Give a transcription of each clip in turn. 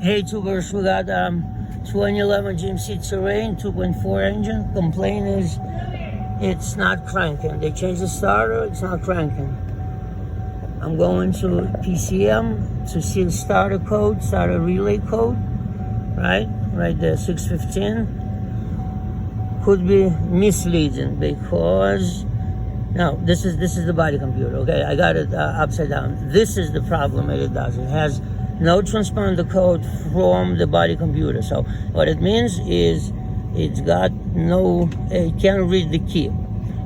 Hey, tubers, we got 2011 GMC Terrain 2.4 engine. Complaint is it's not cranking. They changed the starter, it's not cranking. I'm going to PCM to see the starter code, starter relay code, right there, 615. Could be misleading because no, this is the body computer. Okay, I got it upside down. This is the problem that it does. It has no transponder code from the body computer. So what it means is it's got no, it can't read the key.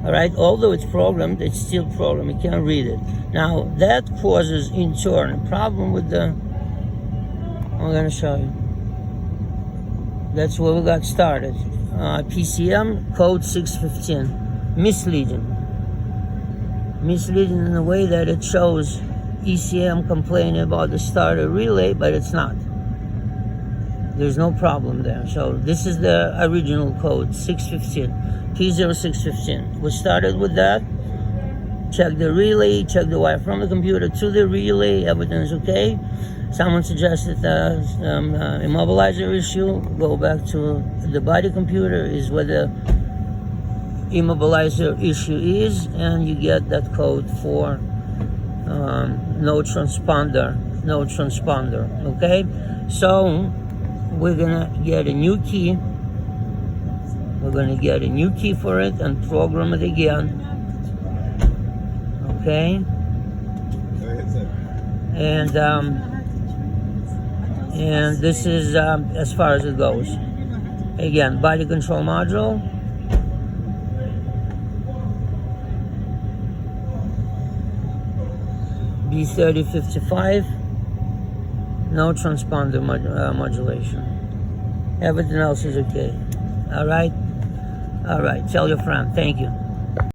All right, although it's programmed, it's still programmed. It can't read it. Now that causes in turn a problem with the. I'm gonna show you. That's where we got started. PCM code 615, misleading in the way that it shows ECM complaining about the starter relay, but it's not. There's no problem there. So this is the original code, 615, P0615. We started with that. Check the relay, check the wire from the computer to the relay, everything's okay. Someone suggested immobilizer issue. Go back to the body computer is where the immobilizer issue is, and you get that code for no transponder, okay? So we're gonna get a new key. We're gonna get a new key for it and program it again, okay? And this is as far as it goes. Again, body control module. B3055, no transponder modulation. Everything else is okay. All right, tell your friend. Thank you.